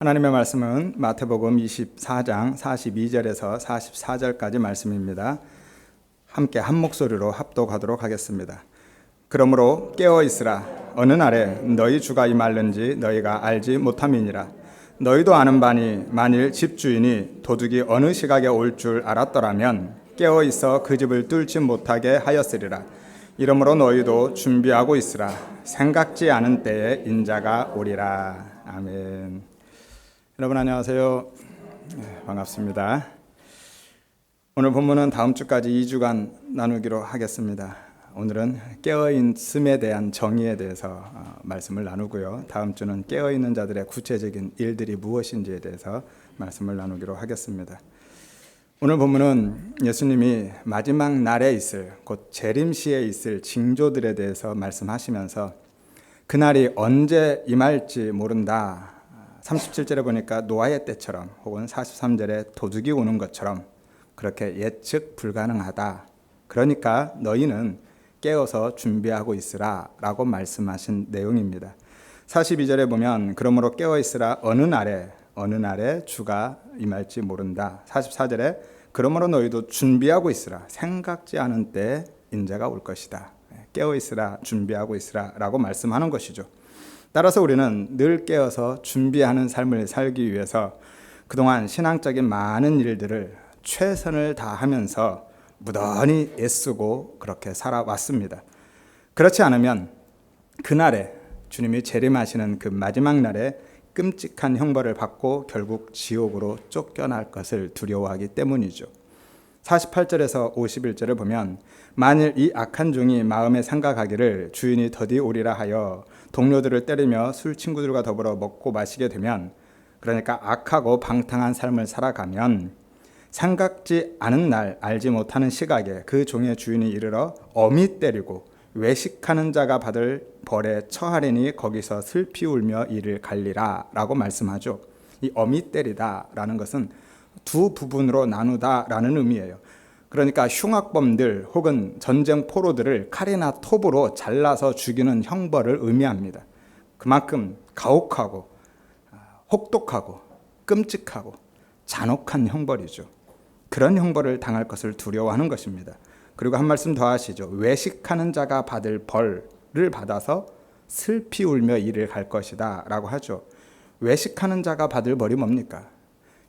하나님의 말씀은 마태복음 24장 42절에서 44절까지 말씀입니다. 함께 한 목소리로 합독하도록 하겠습니다. 그러므로 깨어 있으라. 어느 날에 너희 주가 임할는지 너희가 알지 못함이니라. 너희도 아는 바니 만일 집주인이 도둑이 어느 시각에 올 줄 알았더라면 깨어 있어 그 집을 뚫지 못하게 하였으리라. 이러므로 너희도 준비하고 있으라. 생각지 않은 때에 인자가 오리라. 아멘. 여러분 안녕하세요. 반갑습니다. 오늘 본문은 다음 주까지 2주간 나누기로 하겠습니다. 오늘은 깨어있음에 대한 정의에 대해서 말씀을 나누고요. 다음 주는 깨어있는 자들의 구체적인 일들이 무엇인지에 대해서 말씀을 나누기로 하겠습니다. 오늘 본문은 예수님이 마지막 날에 있을, 곧 재림시에 있을 징조들에 대해서 말씀하시면서 그날이 언제 임할지 모른다. 37절에 보니까 노아의 때처럼 혹은 43절에 도둑이 오는 것처럼 그렇게 예측 불가능하다. 그러니까 너희는 깨어서 준비하고 있으라 라고 말씀하신 내용입니다. 42절에 보면 그러므로 깨어 있으라. 어느 날에 주가 임할지 모른다. 44절에 그러므로 너희도 준비하고 있으라. 생각지 않은 때에 인자가 올 것이다. 깨어 있으라, 준비하고 있으라 라고 말씀하는 것이죠. 따라서 우리는 늘 깨어서 준비하는 삶을 살기 위해서 그동안 신앙적인 많은 일들을 최선을 다하면서 무던히 애쓰고 그렇게 살아왔습니다. 그렇지 않으면 그날에 주님이 재림하시는 그 마지막 날에 끔찍한 형벌을 받고 결국 지옥으로 쫓겨날 것을 두려워하기 때문이죠. 48절에서 51절을 보면 만일 이 악한 종이 마음에 생각하기를 주인이 더디 오리라 하여 동료들을 때리며 술 친구들과 더불어 먹고 마시게 되면, 그러니까 악하고 방탕한 삶을 살아가면 생각지 않은 날 알지 못하는 시각에 그 종의 주인이 이르러 엄히 때리고 외식하는 자가 받을 벌에 처하리니 거기서 슬피 울며 이를 갈리라 라고 말씀하죠. 이 엄히 때리다 라는 것은 두 부분으로 나누다라는 의미예요. 그러니까 흉악범들 혹은 전쟁 포로들을 칼이나 톱으로 잘라서 죽이는 형벌을 의미합니다. 그만큼 가혹하고 혹독하고 끔찍하고 잔혹한 형벌이죠. 그런 형벌을 당할 것을 두려워하는 것입니다. 그리고 한 말씀 더 하시죠. 외식하는 자가 받을 벌을 받아서 슬피 울며 이를 갈 것이다 라고 하죠. 외식하는 자가 받을 벌이 뭡니까?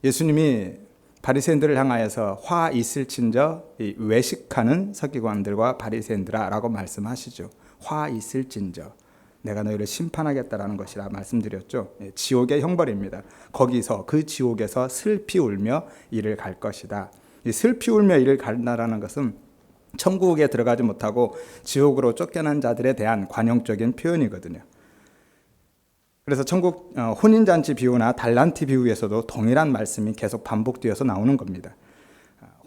예수님이 바리새인들을 향하여서 화 있을진저 외식하는 서기관들과 바리새인들아 라고 말씀하시죠. 화 있을진저 내가 너희를 심판하겠다라는 것이라 말씀드렸죠. 지옥의 형벌입니다. 거기서 그 지옥에서 슬피 울며 이를 갈 것이다. 이 슬피 울며 이를 간다라는 것은 천국에 들어가지 못하고 지옥으로 쫓겨난 자들에 대한 관용적인 표현이거든요. 그래서 천국 혼인잔치 비유나 달란트 비유에서도 동일한 말씀이 계속 반복되어서 나오는 겁니다.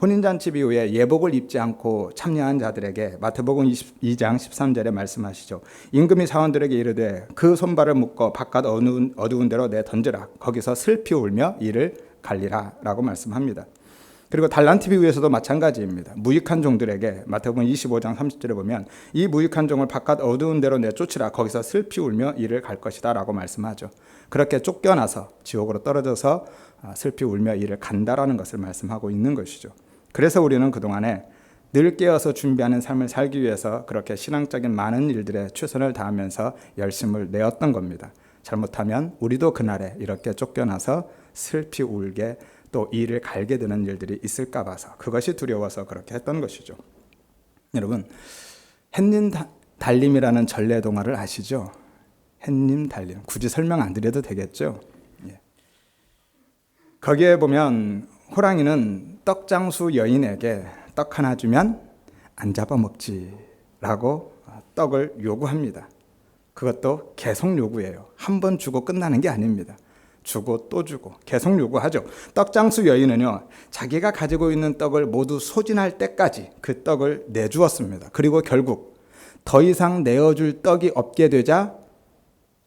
혼인잔치 비유에 예복을 입지 않고 참여한 자들에게 마태복음 22장 13절에 말씀하시죠. 임금이 사원들에게 이르되 그 손발을 묶어 바깥 어두운 데로 내 던지라. 거기서 슬피 울며 이를 갈리라 라고 말씀합니다. 그리고 달란트 비유에서도 마찬가지입니다. 무익한 종들에게 마태복음 25장 30절에 보면 이 무익한 종을 바깥 어두운 데로 내쫓으라. 거기서 슬피 울며 이를 갈 것이다 라고 말씀하죠. 그렇게 쫓겨나서 지옥으로 떨어져서 슬피 울며 이를 간다라는 것을 말씀하고 있는 것이죠. 그래서 우리는 그동안에 늘 깨어서 준비하는 삶을 살기 위해서 그렇게 신앙적인 많은 일들에 최선을 다하면서 열심을 내었던 겁니다. 잘못하면 우리도 그날에 이렇게 쫓겨나서 슬피 울게 또 이를 갈게 되는 일들이 있을까 봐서 그것이 두려워서 그렇게 했던 것이죠. 여러분, 햇님 달림이라는 전래 동화를 아시죠? 햇님 달림. 굳이 설명 안 드려도 되겠죠? 예. 거기에 보면 호랑이는 떡장수 여인에게 떡 하나 주면 안 잡아먹지라고 떡을 요구합니다. 그것도 계속 요구해요. 한 번 주고 끝나는 게 아닙니다. 주고 또 주고 계속 요구하죠. 떡장수 여인은요, 자기가 가지고 있는 떡을 모두 소진할 때까지 그 떡을 내주었습니다. 그리고 결국 더 이상 내어줄 떡이 없게 되자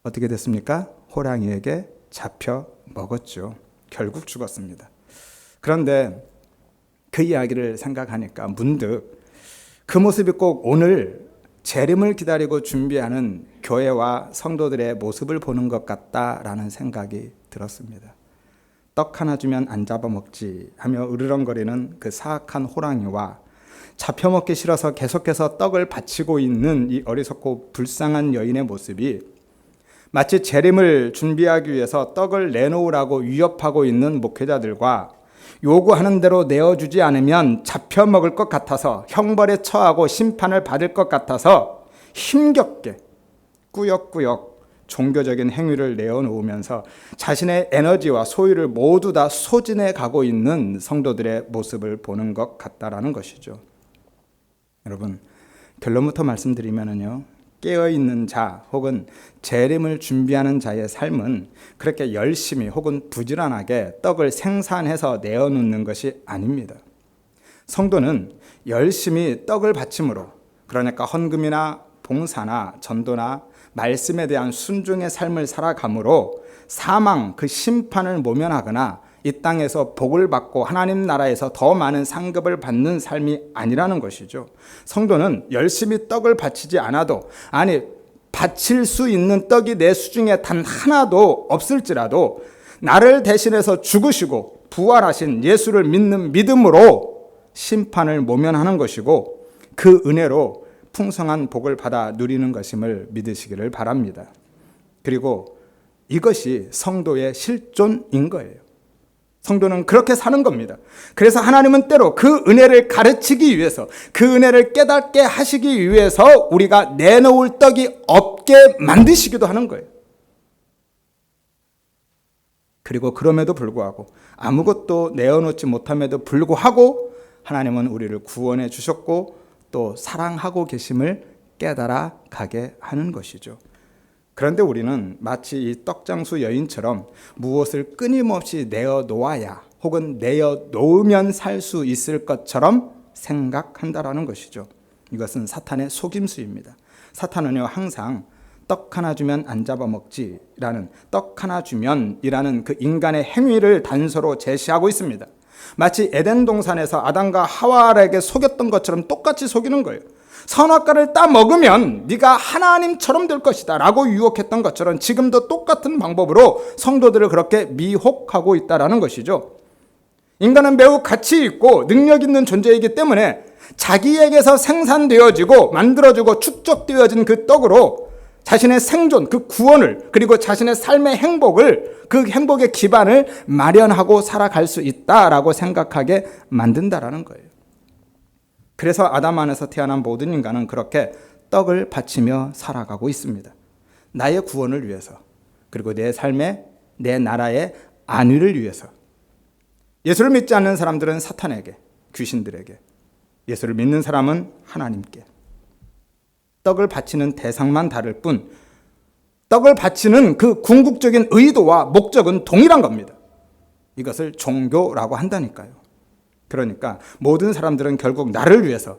어떻게 됐습니까? 호랑이에게 잡혀 먹었죠. 결국 죽었습니다. 그런데 그 이야기를 생각하니까 문득 그 모습이 꼭 오늘 재림을 기다리고 준비하는 교회와 성도들의 모습을 보는 것 같다라는 생각이 들었습니다. 떡 하나 주면 안 잡아먹지 하며 으르렁거리는 그 사악한 호랑이와 잡혀먹기 싫어서 계속해서 떡을 바치고 있는 이 어리석고 불쌍한 여인의 모습이 마치 재림을 준비하기 위해서 떡을 내놓으라고 위협하고 있는 목회자들과 요구하는 대로 내어주지 않으면 잡혀먹을 것 같아서 형벌에 처하고 심판을 받을 것 같아서 힘겹게 꾸역꾸역 종교적인 행위를 내어놓으면서 자신의 에너지와 소유를 모두 다 소진해 가고 있는 성도들의 모습을 보는 것 같다라는 것이죠. 여러분, 결론부터 말씀드리면요, 깨어있는 자 혹은 재림을 준비하는 자의 삶은 그렇게 열심히 혹은 부지런하게 떡을 생산해서 내어놓는 것이 아닙니다. 성도는 열심히 떡을 바침으로, 그러니까 헌금이나 봉사나 전도나 말씀에 대한 순종의 삶을 살아감으로 사망, 그 심판을 모면하거나 이 땅에서 복을 받고 하나님 나라에서 더 많은 상급을 받는 삶이 아니라는 것이죠. 성도는 열심히 떡을 바치지 않아도, 아니 바칠 수 있는 떡이 내 수중에 단 하나도 없을지라도 나를 대신해서 죽으시고 부활하신 예수를 믿는 믿음으로 심판을 모면하는 것이고 그 은혜로 풍성한 복을 받아 누리는 것임을 믿으시기를 바랍니다. 그리고 이것이 성도의 실존인 거예요. 성도는 그렇게 사는 겁니다. 그래서 하나님은 때로 그 은혜를 가르치기 위해서, 그 은혜를 깨닫게 하시기 위해서 우리가 내놓을 떡이 없게 만드시기도 하는 거예요. 그리고 그럼에도 불구하고, 아무것도 내어놓지 못함에도 불구하고 하나님은 우리를 구원해 주셨고 또 사랑하고 계심을 깨달아 가게 하는 것이죠. 그런데 우리는 마치 이 떡장수 여인처럼 무엇을 끊임없이 내어놓아야 혹은 내어놓으면 살 수 있을 것처럼 생각한다라는 것이죠. 이것은 사탄의 속임수입니다. 사탄은요, 항상 떡 하나 주면 안 잡아먹지라는, 떡 하나 주면이라는 그 인간의 행위를 단서로 제시하고 있습니다. 마치 에덴 동산에서 아담과 하와에게 속였던 것처럼 똑같이 속이는 거예요. 선악과를 따 먹으면 네가 하나님처럼 될 것이다 라고 유혹했던 것처럼 지금도 똑같은 방법으로 성도들을 그렇게 미혹하고 있다라는 것이죠. 인간은 매우 가치 있고 능력 있는 존재이기 때문에 자기에게서 생산되어지고 만들어지고 축적되어진 그 떡으로 자신의 생존, 그 구원을, 그리고 자신의 삶의 행복을, 그 행복의 기반을 마련하고 살아갈 수 있다라고 생각하게 만든다라는 거예요. 그래서 아담 안에서 태어난 모든 인간은 그렇게 떡을 바치며 살아가고 있습니다. 나의 구원을 위해서, 그리고 내 삶의, 내 나라의 안위를 위해서. 예수를 믿지 않는 사람들은 사탄에게, 귀신들에게, 예수를 믿는 사람은 하나님께. 떡을 바치는 대상만 다를 뿐 떡을 바치는 그 궁극적인 의도와 목적은 동일한 겁니다. 이것을 종교라고 한다니까요. 그러니까 모든 사람들은 결국 나를 위해서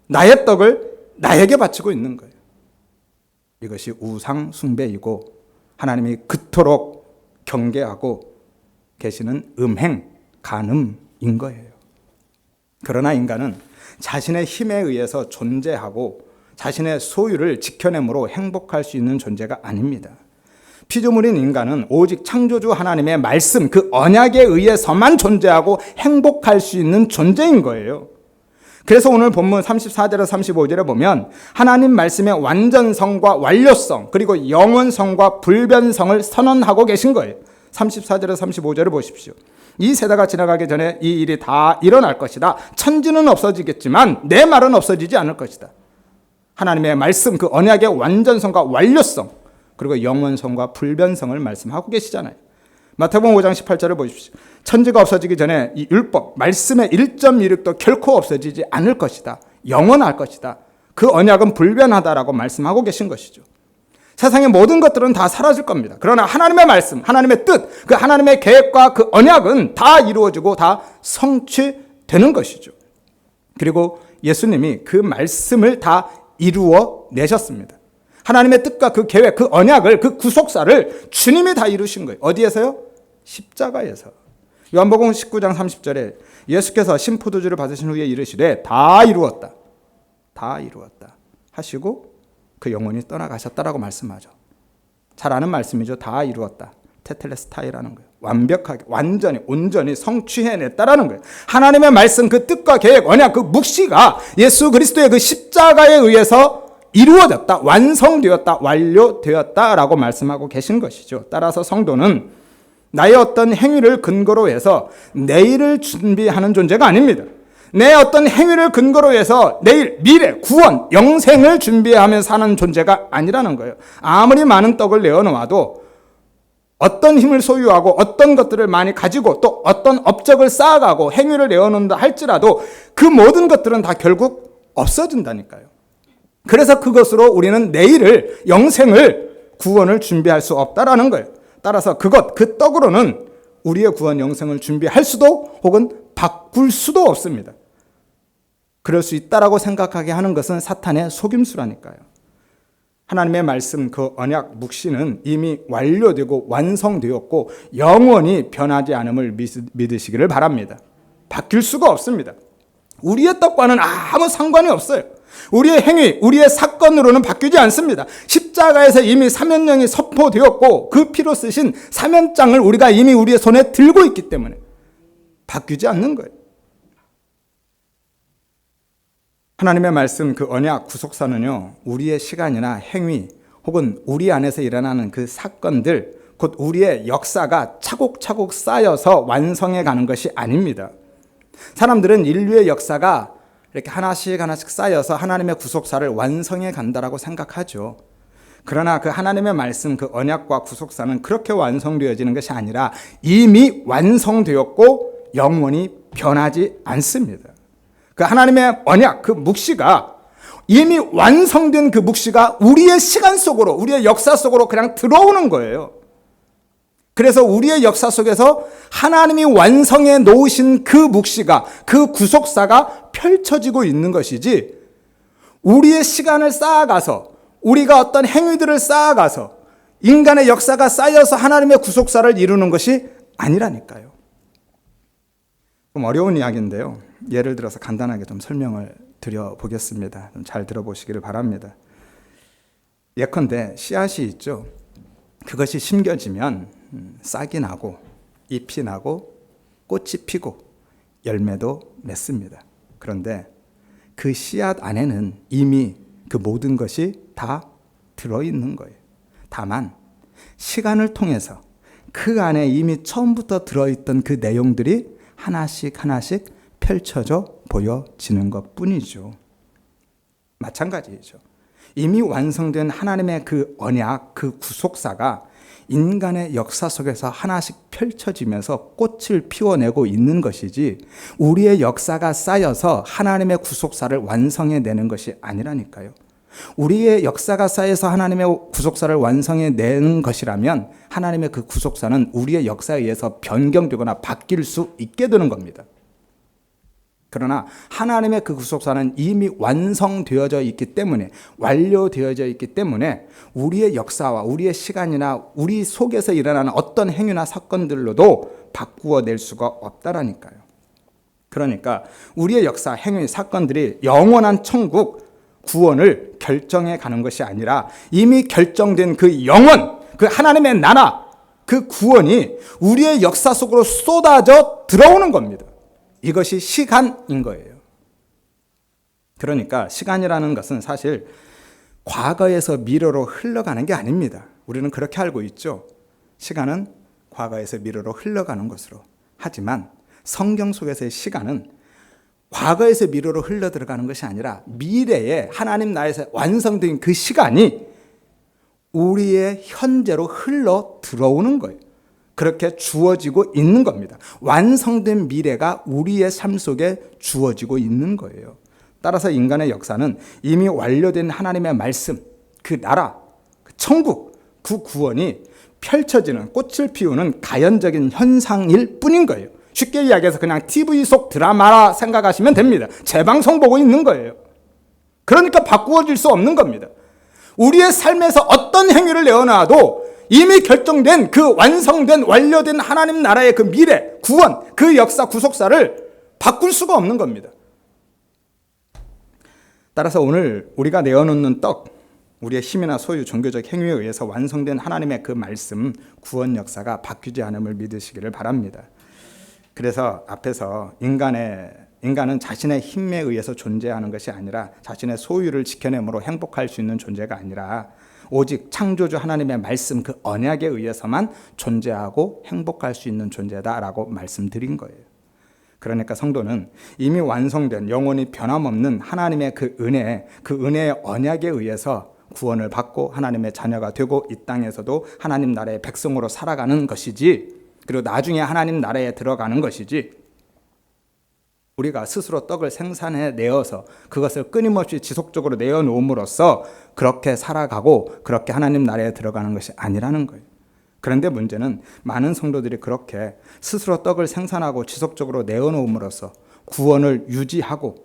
나의 떡을 나에게 바치고 있는 거예요. 이것이 우상 숭배이고 하나님이 그토록 경계하고 계시는 음행, 간음인 거예요. 그러나 인간은 자신의 힘에 의해서 존재하고 자신의 소유를 지켜내므로 행복할 수 있는 존재가 아닙니다. 피조물인 인간은 오직 창조주 하나님의 말씀, 그 언약에 의해서만 존재하고 행복할 수 있는 존재인 거예요. 그래서 오늘 본문 34절에서 35절에 보면 하나님 말씀의 완전성과 완료성, 그리고 영원성과 불변성을 선언하고 계신 거예요. 34절에서 35절을 보십시오. 이 세대가 지나가기 전에 이 일이 다 일어날 것이다. 천지는 없어지겠지만 내 말은 없어지지 않을 것이다. 하나님의 말씀, 그 언약의 완전성과 완료성, 그리고 영원성과 불변성을 말씀하고 계시잖아요. 마태복음 5장 18절을 보십시오. 천지가 없어지기 전에 이 율법, 말씀의 1.16도 결코 없어지지 않을 것이다. 영원할 것이다. 그 언약은 불변하다라고 말씀하고 계신 것이죠. 세상의 모든 것들은 다 사라질 겁니다. 그러나 하나님의 말씀, 하나님의 뜻, 그 하나님의 계획과 그 언약은 다 이루어지고 다 성취되는 것이죠. 그리고 예수님이 그 말씀을 다 이루어 내셨습니다. 하나님의 뜻과 그 계획, 그 언약을, 그 구속사를 주님이 다 이루신 거예요. 어디에서요? 십자가에서. 요한복음 19장 30절에 예수께서 신포도주를 받으신 후에 이르시되 다 이루었다. 다 이루었다 하시고 그 영혼이 떠나가셨다라고 말씀하죠. 잘 아는 말씀이죠. 다 이루었다. 테텔레스타이라는 거예요. 완벽하게, 완전히, 온전히 성취해냈다라는 거예요. 하나님의 말씀, 그 뜻과 계획, 언약, 그 묵시가 예수 그리스도의 그 십자가에 의해서 이루어졌다, 완성되었다, 완료되었다라고 말씀하고 계신 것이죠. 따라서 성도는 나의 어떤 행위를 근거로 해서 내일을 준비하는 존재가 아닙니다. 내 어떤 행위를 근거로 해서 내일, 미래, 구원, 영생을 준비하며 사는 존재가 아니라는 거예요. 아무리 많은 떡을 내어놓아도 어떤 힘을 소유하고 어떤 것들을 많이 가지고 또 어떤 업적을 쌓아가고 행위를 내어놓는다 할지라도 그 모든 것들은 다 결국 없어진다니까요. 그래서 그것으로 우리는 내일을, 영생을, 구원을 준비할 수 없다라는 거예요. 따라서 그 떡으로는 우리의 구원, 영생을 준비할 수도 혹은 바꿀 수도 없습니다. 그럴 수 있다라고 생각하게 하는 것은 사탄의 속임수라니까요. 하나님의 말씀, 그 언약 묵시는 이미 완료되고 완성되었고 영원히 변하지 않음을 믿으시기를 바랍니다. 바뀔 수가 없습니다. 우리의 떡과는 아무 상관이 없어요. 우리의 행위, 우리의 사건으로는 바뀌지 않습니다. 십자가에서 이미 사면령이 선포되었고 그 피로 쓰신 사면장을 우리가 이미 우리의 손에 들고 있기 때문에 바뀌지 않는 거예요. 하나님의 말씀, 그 언약 구속사는요, 우리의 시간이나 행위 혹은 우리 안에서 일어나는 그 사건들, 곧 우리의 역사가 차곡차곡 쌓여서 완성해 가는 것이 아닙니다. 사람들은 인류의 역사가 이렇게 하나씩 쌓여서 하나님의 구속사를 완성해 간다라고 생각하죠. 그러나 그 하나님의 말씀, 그 언약과 구속사는 그렇게 완성되어지는 것이 아니라 이미 완성되었고 영원히 변하지 않습니다. 그 하나님의 언약, 그 묵시가 이미 완성된 그 묵시가 우리의 시간 속으로, 우리의 역사 속으로 그냥 들어오는 거예요. 그래서 우리의 역사 속에서 하나님이 완성해 놓으신 그 묵시가, 그 구속사가 펼쳐지고 있는 것이지, 우리의 시간을 쌓아가서, 우리가 어떤 행위들을 쌓아가서 인간의 역사가 쌓여서 하나님의 구속사를 이루는 것이 아니라니까요. 좀 어려운 이야기인데요. 예를 들어서 간단하게 좀 설명을 드려보겠습니다. 좀 잘 들어보시기를 바랍니다. 예컨대 씨앗이 있죠. 그것이 심겨지면 싹이 나고 잎이 나고 꽃이 피고 열매도 맺습니다. 그런데 그 씨앗 안에는 이미 그 모든 것이 다 들어있는 거예요. 다만 시간을 통해서 그 안에 이미 처음부터 들어있던 그 내용들이 하나씩 펼쳐져 보여지는 것뿐이죠. 마찬가지이죠. 이미 완성된 하나님의 그 언약, 그 구속사가 인간의 역사 속에서 하나씩 펼쳐지면서 꽃을 피워내고 있는 것이지 우리의 역사가 쌓여서 하나님의 구속사를 완성해내는 것이 아니라니까요. 우리의 역사가 쌓여서 하나님의 구속사를 완성해내는 것이라면 하나님의 그 구속사는 우리의 역사에 의해서 변경되거나 바뀔 수 있게 되는 겁니다. 그러나 하나님의 그 구속사는 이미 완성되어져 있기 때문에, 완료되어져 있기 때문에 우리의 역사와 우리의 시간이나 우리 속에서 일어나는 어떤 행위나 사건들로도 바꾸어낼 수가 없다라니까요. 그러니까 우리의 역사, 행위, 사건들이 영원한 천국, 구원을 결정해 가는 것이 아니라 이미 결정된 그 영원, 그 하나님의 나라, 그 구원이 우리의 역사 속으로 쏟아져 들어오는 겁니다. 이것이 시간인 거예요. 그러니까 시간이라는 것은 사실 과거에서 미래로 흘러가는 게 아닙니다. 우리는 그렇게 알고 있죠. 시간은 과거에서 미래로 흘러가는 것으로. 하지만 성경 속에서의 시간은 과거에서 미래로 흘러 들어가는 것이 아니라 미래에 하나님 나라에서 완성된 그 시간이 우리의 현재로 흘러 들어오는 거예요. 그렇게 주어지고 있는 겁니다. 완성된 미래가 우리의 삶 속에 주어지고 있는 거예요. 따라서 인간의 역사는 이미 완료된 하나님의 말씀, 그 나라, 그 천국, 그 구원이 펼쳐지는, 꽃을 피우는 가연적인 현상일 뿐인 거예요. 쉽게 이야기해서 그냥 TV 속 드라마라 생각하시면 됩니다. 재방송 보고 있는 거예요. 그러니까 바꾸어질 수 없는 겁니다. 우리의 삶에서 어떤 행위를 내어놔도 이미 결정된 그 완성된 완료된 하나님 나라의 그 미래, 구원, 그 역사, 구속사를 바꿀 수가 없는 겁니다. 따라서 오늘 우리가 내어놓는 떡, 우리의 힘이나 소유, 종교적 행위에 의해서 완성된 하나님의 그 말씀, 구원 역사가 바뀌지 않음을 믿으시기를 바랍니다. 그래서 앞에서 인간은 자신의 힘에 의해서 존재하는 것이 아니라 자신의 소유를 지켜내므로 행복할 수 있는 존재가 아니라 오직 창조주 하나님의 말씀, 그 언약에 의해서만 존재하고 행복할 수 있는 존재다라고 말씀드린 거예요. 그러니까 성도는 이미 완성된 영원히 변함없는 하나님의 그 은혜의 언약에 의해서 구원을 받고 하나님의 자녀가 되고 이 땅에서도 하나님 나라의 백성으로 살아가는 것이지, 그리고 나중에 하나님 나라에 들어가는 것이지, 우리가 스스로 떡을 생산해 내어서 그것을 끊임없이 지속적으로 내어놓음으로써 그렇게 살아가고 그렇게 하나님 나라에 들어가는 것이 아니라는 거예요. 그런데 문제는 많은 성도들이 그렇게 스스로 떡을 생산하고 지속적으로 내어놓음으로써 구원을 유지하고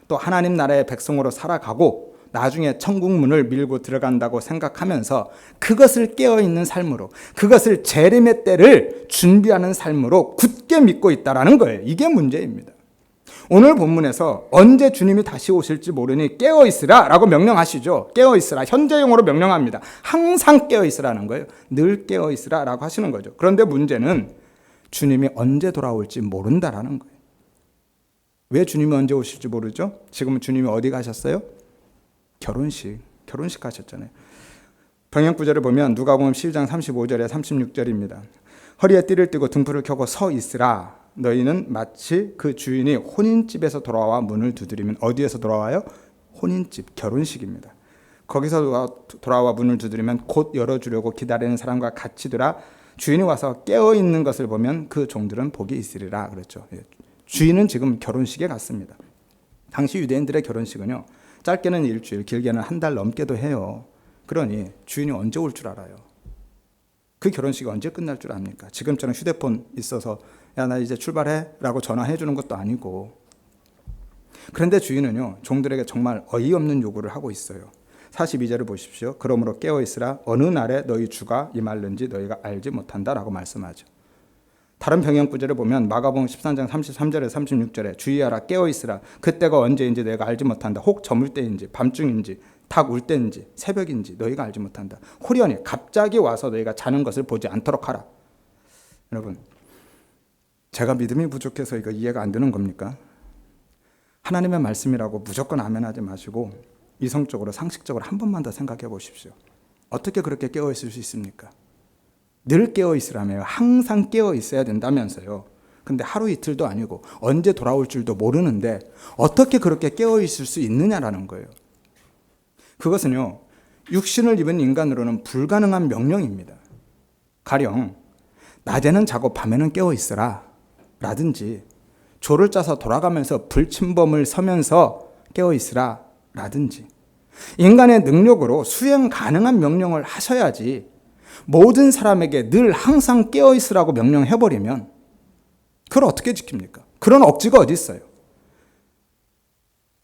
또 하나님 나라의 백성으로 살아가고 나중에 천국 문을 밀고 들어간다고 생각하면서 그것을 깨어있는 삶으로, 그것을 재림의 때를 준비하는 삶으로 굳게 믿고 있다는 거예요. 이게 문제입니다. 오늘 본문에서 언제 주님이 다시 오실지 모르니 깨어있으라 라고 명령하시죠. 깨어있으라, 현재용어로 명령합니다. 항상 깨어있으라는 거예요. 늘 깨어있으라 라고 하시는 거죠. 그런데 문제는 주님이 언제 돌아올지 모른다라는 거예요. 왜 주님이 언제 오실지 모르죠? 지금은 주님이 어디 가셨어요? 결혼식 가셨잖아요. 병행구절을 보면 누가복음 12장 35절에 36절입니다. 허리에 띠를 띠고 등불을 켜고 서 있으라. 너희는 마치 그 주인이 혼인집에서 돌아와 문을 두드리면, 어디에서 돌아와요? 혼인집, 결혼식입니다. 거기서 돌아와 문을 두드리면 곧 열어주려고 기다리는 사람과 같이 되라. 주인이 와서 깨어있는 것을 보면 그 종들은 복이 있으리라 그랬죠. 주인은 지금 결혼식에 갔습니다. 당시 유대인들의 결혼식은요, 짧게는 일주일, 길게는 한 달 넘게도 해요. 그러니 주인이 언제 올 줄 알아요? 그 결혼식이 언제 끝날 줄 압니까? 지금처럼 휴대폰 있어서 야, 나 이제 출발해 라고 전화해 주는 것도 아니고. 그런데 주인은요, 종들에게 정말 어이없는 요구를 하고 있어요. 42절을 보십시오. 그러므로 깨어있으라. 어느 날에 너희 주가 임할는지 너희가 알지 못한다 라고 말씀하죠. 다른 병행구절을 보면 마가복음 13장 33절에 36절에 주의하라, 깨어있으라. 그때가 언제인지 너희가 알지 못한다. 혹 저물 때인지 밤중인지 닭 울 때인지 새벽인지 너희가 알지 못한다. 호련히 갑자기 와서 너희가 자는 것을 보지 않도록 하라. 여러분, 제가 믿음이 부족해서 이거 이해가 안 되는 겁니까? 하나님의 말씀이라고 무조건 아멘하지 마시고 이성적으로, 상식적으로 한 번만 더 생각해 보십시오. 어떻게 그렇게 깨어 있을 수 있습니까? 늘 깨어 있으라며요. 항상 깨어 있어야 된다면서요. 근데 하루 이틀도 아니고 언제 돌아올 줄도 모르는데 어떻게 그렇게 깨어 있을 수 있느냐라는 거예요. 그것은요, 육신을 입은 인간으로는 불가능한 명령입니다. 가령 낮에는 자고 밤에는 깨어 있으라 라든지, 조를 짜서 돌아가면서 불침범을 서면서 깨어 있으라 라든지, 인간의 능력으로 수행 가능한 명령을 하셔야지 모든 사람에게 늘 항상 깨어 있으라고 명령해버리면 그걸 어떻게 지킵니까? 그런 억지가 어디 있어요?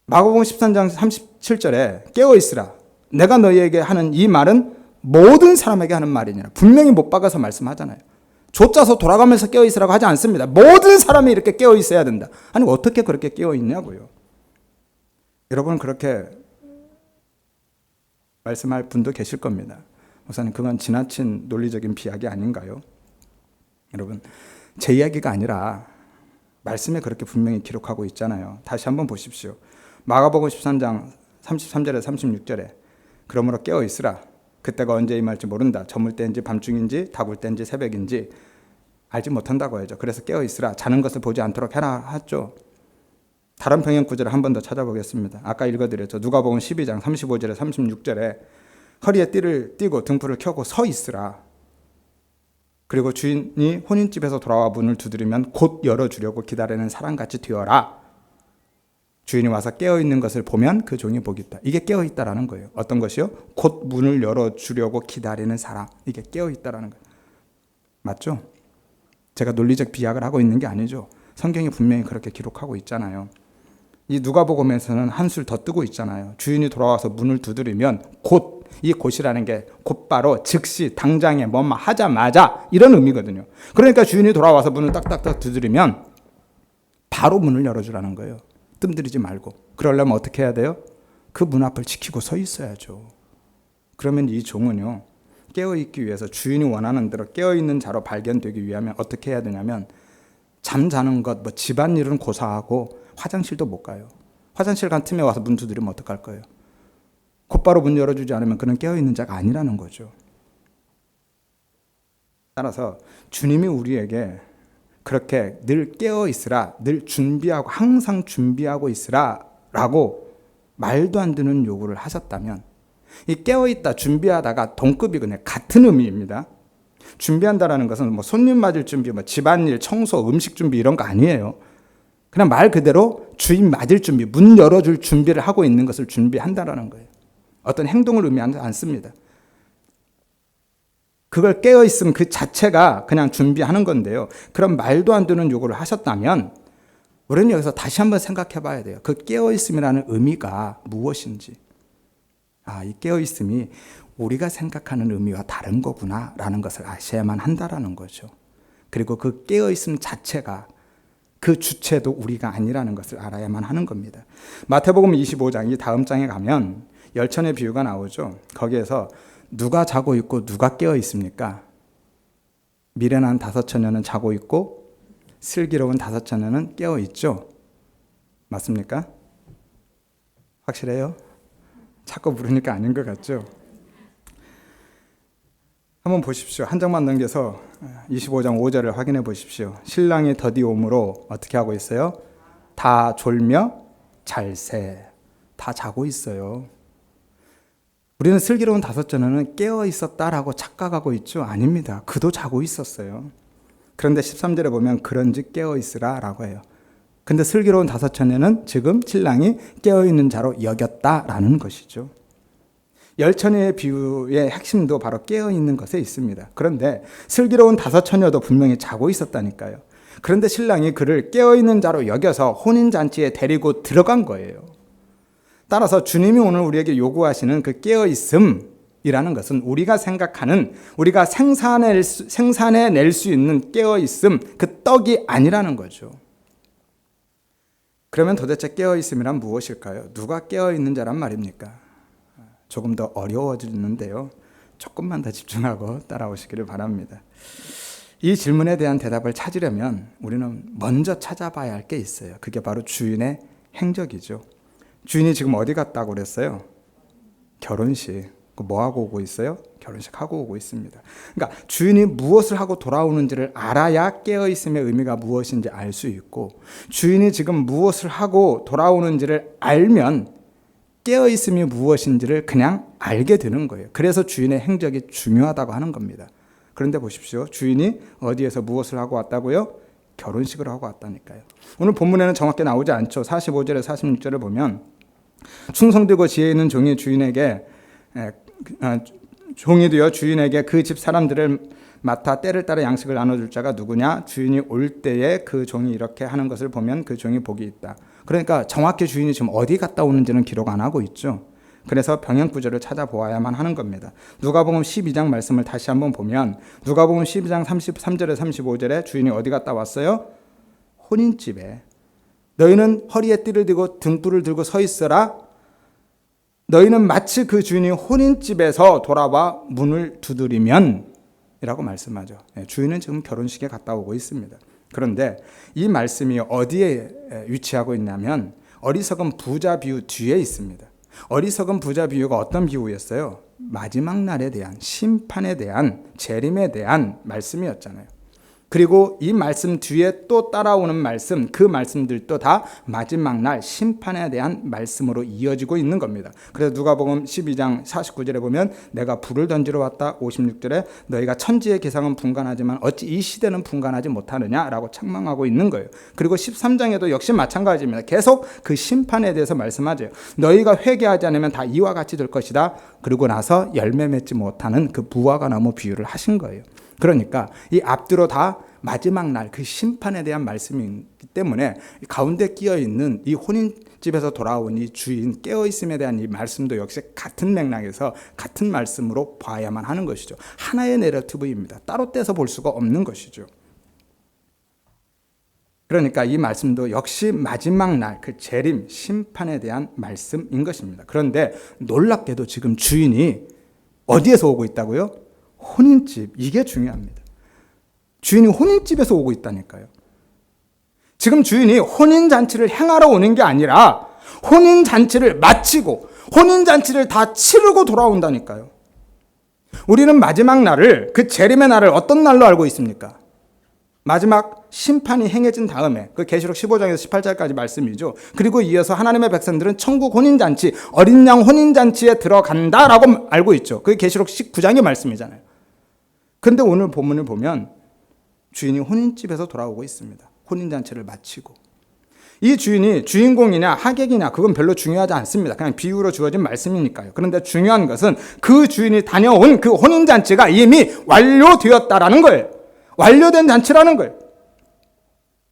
마가복음 13장 37절에 깨어 있으라. 내가 너희에게 하는 이 말은 모든 사람에게 하는 말이니라. 분명히 못 박아서 말씀하잖아요. 조짜서 돌아가면서 깨어 있으라고 하지 않습니다. 모든 사람이 이렇게 깨어 있어야 된다. 아니, 어떻게 그렇게 깨어 있냐고요. 여러분, 그렇게 말씀할 분도 계실 겁니다. 목사님, 그건 지나친 논리적인 비약이 아닌가요? 여러분, 제 이야기가 아니라 말씀에 그렇게 분명히 기록하고 있잖아요. 다시 한번 보십시오. 마가복음 13장 33절에 36절에 그러므로 깨어 있으라. 그때가 언제 임할지 모른다. 저물 때인지 밤중인지 닭 울 때인지 새벽인지 알지 못한다고 하죠. 그래서 깨어 있으라. 자는 것을 보지 않도록 해라 하죠. 다른 병행구절을 한 번 더 찾아보겠습니다. 아까 읽어드렸죠. 누가복음 12장 35절에 36절에 허리에 띠를 띠고 등불을 켜고 서 있으라. 그리고 주인이 혼인집에서 돌아와 문을 두드리면 곧 열어주려고 기다리는 사람같이 되어라. 주인이 와서 깨어있는 것을 보면 그 종이 복이 있다. 이게 깨어있다라는 거예요. 어떤 것이요? 곧 문을 열어주려고 기다리는 사람. 이게 깨어있다라는 거예요. 맞죠? 제가 논리적 비약을 하고 있는 게 아니죠. 성경이 분명히 그렇게 기록하고 있잖아요. 이 누가복음에서는 한술 더 뜨고 있잖아요. 주인이 돌아와서 문을 두드리면 곧, 이 곧이라는 게 곧바로 즉시 당장에 뭐만 하자마자 이런 의미거든요. 그러니까 주인이 돌아와서 문을 딱딱딱 두드리면 바로 문을 열어주라는 거예요. 뜸들이지 말고. 그러려면 어떻게 해야 돼요? 그 문 앞을 지키고 서 있어야죠. 그러면 이 종은요, 깨어있기 위해서 주인이 원하는 대로 깨어있는 자로 발견되기 위하면 어떻게 해야 되냐면 잠자는 것, 집안일은 고사하고 화장실도 못 가요. 화장실 간 틈에 와서 문 두드리면 어떡할 거예요? 곧바로 문 열어주지 않으면 그는 깨어있는 자가 아니라는 거죠. 따라서 주님이 우리에게 그렇게 늘 깨어있으라, 늘 준비하고 항상 준비하고 있으라 라고 말도 안 되는 요구를 하셨다면 이 깨어있다, 준비하다가 동급이거든요. 같은 의미입니다. 준비한다라는 것은 손님 맞을 준비, 집안일, 청소, 음식 준비 이런 거 아니에요. 그냥 말 그대로 주인 맞을 준비, 문 열어줄 준비를 하고 있는 것을 준비한다라는 거예요. 어떤 행동을 의미하지 않습니다. 그걸 깨어있음 그 자체가 그냥 준비하는 건데요. 그런 말도 안 되는 요구를 하셨다면 우리는 여기서 다시 한번 생각해 봐야 돼요. 그 깨어있음이라는 의미가 무엇인지. 이 깨어있음이 우리가 생각하는 의미와 다른 거구나 라는 것을 아셔야만 한다라는 거죠. 그리고 그 깨어있음 자체가 그 주체도 우리가 아니라는 것을 알아야만 하는 겁니다. 마태복음 25장 이 다음 장에 가면 열천의 비유가 나오죠. 거기에서 누가 자고 있고 누가 깨어 있습니까? 미련한 5처녀는 자고 있고 슬기로운 5처녀는 깨어 있죠. 맞습니까? 확실해요? 자꾸 물으니까 아닌 것 같죠? 한번 보십시오. 한 장만 넘겨서 25장 5절을 확인해 보십시오. 신랑이 더디 오므로 어떻게 하고 있어요? 다 졸며 잘새. 다 자고 있어요. 우리는 슬기로운 5처녀는 깨어 있었다라고 착각하고 있죠? 아닙니다. 그도 자고 있었어요. 그런데 13절에 보면 그런즉 깨어 있으라 라고 해요. 근데 슬기로운 5처녀는 지금 신랑이 깨어 있는 자로 여겼다라는 것이죠. 열처녀의 비유의 핵심도 바로 깨어 있는 것에 있습니다. 그런데 슬기로운 5처녀도 분명히 자고 있었다니까요. 그런데 신랑이 그를 깨어 있는 자로 여겨서 혼인잔치에 데리고 들어간 거예요. 따라서 주님이 오늘 우리에게 요구하시는 그 깨어있음이라는 것은 우리가 생각하는, 우리가 생산해낼 수 있는 깨어있음, 그 떡이 아니라는 거죠. 그러면 도대체 깨어있음이란 무엇일까요? 누가 깨어있는 자란 말입니까? 조금 더 어려워지는데요. 조금만 더 집중하고 따라오시기를 바랍니다. 이 질문에 대한 대답을 찾으려면 우리는 먼저 찾아봐야 할 게 있어요. 그게 바로 주인의 행적이죠. 주인이 지금 어디 갔다고 그랬어요? 결혼식. 뭐 하고 오고 있어요? 결혼식 하고 오고 있습니다. 그러니까 주인이 무엇을 하고 돌아오는지를 알아야 깨어있음의 의미가 무엇인지 알 수 있고, 주인이 지금 무엇을 하고 돌아오는지를 알면 깨어있음이 무엇인지를 그냥 알게 되는 거예요. 그래서 주인의 행적이 중요하다고 하는 겁니다. 그런데 보십시오. 주인이 어디에서 무엇을 하고 왔다고요? 결혼식을 하고 왔다니까요. 오늘 본문에는 정확히 나오지 않죠. 45절에 46절을 보면 충성되고 지혜 있는 종이 종이 되어 주인에게 그 집 사람들을 맡아 때를 따라 양식을 나눠줄 자가 누구냐? 주인이 올 때에 그 종이 이렇게 하는 것을 보면 그 종이 복이 있다. 그러니까 정확히 주인이 지금 어디 갔다 오는지는 기록 안 하고 있죠. 그래서 병행 구절을 찾아보아야만 하는 겁니다. 누가복음 12장 말씀을 다시 한번 보면 누가복음 12장 33절에 35절에 주인이 어디 갔다 왔어요? 혼인집에. 너희는 허리에 띠를 들고 등불을 들고 서 있어라. 너희는 마치 그 주인이 혼인집에서 돌아와 문을 두드리면 이라고 말씀하죠. 주인은 지금 결혼식에 갔다 오고 있습니다. 그런데 이 말씀이 어디에 위치하고 있냐면 어리석은 부자 비유 뒤에 있습니다. 어리석은 부자 비유가 어떤 비유였어요? 마지막 날에 대한, 심판에 대한, 재림에 대한 말씀이었잖아요. 그리고 이 말씀 뒤에 또 따라오는 말씀, 그 말씀들도 다 마지막 날 심판에 대한 말씀으로 이어지고 있는 겁니다. 그래서 누가복음 12장 49절에 보면 내가 불을 던지러 왔다. 56절에 너희가 천지의 계상은 분간하지만 어찌 이 시대는 분간하지 못하느냐라고 책망하고 있는 거예요. 그리고 13장에도 역시 마찬가지입니다. 계속 그 심판에 대해서 말씀하죠. 너희가 회개하지 않으면 다 이와 같이 될 것이다. 그리고 나서 열매 맺지 못하는 그 무화과 나무 비유를 하신 거예요. 그러니까 이 앞뒤로 다 마지막 날 그 심판에 대한 말씀이기 때문에 가운데 끼어 있는 이 혼인집에서 돌아온 이 주인 깨어있음에 대한 이 말씀도 역시 같은 맥락에서 같은 말씀으로 봐야만 하는 것이죠. 하나의 내러티브입니다. 따로 떼서 볼 수가 없는 것이죠. 그러니까 이 말씀도 역시 마지막 날 그 재림 심판에 대한 말씀인 것입니다. 그런데 놀랍게도 지금 주인이 어디에서 오고 있다고요? 혼인집. 이게 중요합니다. 주인이 혼인집에서 오고 있다니까요. 지금 주인이 혼인잔치를 행하러 오는 게 아니라 혼인잔치를 마치고 혼인잔치를 다 치르고 돌아온다니까요. 우리는 마지막 날을, 그 재림의 날을 어떤 날로 알고 있습니까? 마지막 심판이 행해진 다음에, 그 계시록 15장에서 18장까지 말씀이죠. 그리고 이어서 하나님의 백성들은 천국 혼인잔치, 어린 양 혼인잔치에 들어간다라고 알고 있죠. 그게 계시록 19장의 말씀이잖아요. 그런데 오늘 본문을 보면 주인이 혼인집에서 돌아오고 있습니다. 혼인잔치를 마치고. 이 주인이 주인공이냐 하객이냐 그건 별로 중요하지 않습니다. 그냥 비유로 주어진 말씀이니까요. 그런데 중요한 것은 그 주인이 다녀온 그 혼인잔치가 이미 완료되었다라는 거예요. 완료된 잔치라는 거예요.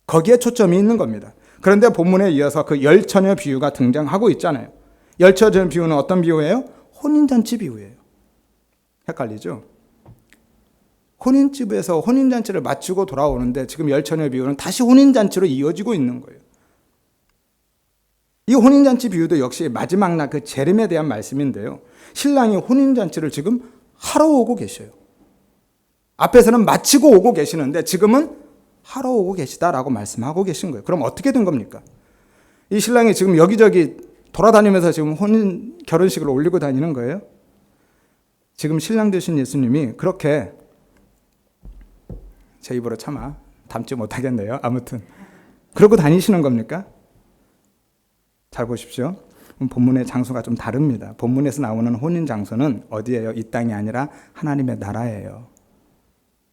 거기에 초점이 있는 겁니다. 그런데 본문에 이어서 그 열처녀 비유가 등장하고 있잖아요. 열처녀 비유는 어떤 비유예요? 혼인잔치 비유예요. 헷갈리죠? 혼인집에서 혼인잔치를 마치고 돌아오는데 지금 열처녀 비유는 다시 혼인잔치로 이어지고 있는 거예요. 이 혼인잔치 비유도 역시 마지막 날 그 재림에 대한 말씀인데요. 신랑이 혼인잔치를 지금 하러 오고 계셔요. 앞에서는 마치고 오고 계시는데 지금은 하러 오고 계시다라고 말씀하고 계신 거예요. 그럼 어떻게 된 겁니까? 이 신랑이 지금 여기저기 돌아다니면서 지금 혼인 결혼식을 올리고 다니는 거예요. 지금 신랑 되신 예수님이 그렇게, 제 입으로 차마 담지 못하겠네요. 아무튼 그러고 다니시는 겁니까? 잘 보십시오. 본문의 장소가 좀 다릅니다. 본문에서 나오는 혼인 장소는 어디예요? 이 땅이 아니라 하나님의 나라예요.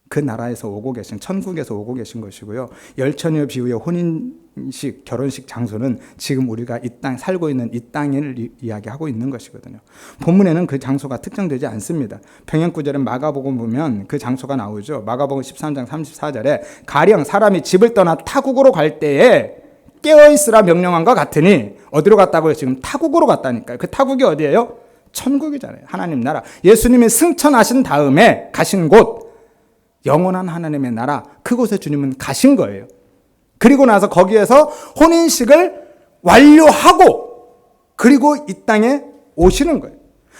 그 나라에서 오고 계신, 천국에서 오고 계신 것이고요. 열처녀 비유의 혼인식, 결혼식 장소는 지금 우리가 이 땅, 살고 있는 이 땅을 이야기하고 있는 것이거든요. 본문에는 그 장소가 특정되지 않습니다. 병행구절은 마가복음 보면 그 장소가 나오죠. 마가복음 13장 34절에 가령 사람이 집을 떠나 타국으로 갈 때에 깨어있으라 명령한과 같으니, 어디로 갔다고요? 지금 타국으로 갔다니까요. 그 타국이 어디예요? 천국이잖아요. 하나님 나라. 예수님이 승천하신 다음에 가신 곳, 영원한 하나님의 나라, 그곳에 주님은 가신 거예요. 그리고 나서 거기에서 혼인식을 완료하고 그리고 이 땅에 오시는 거예요.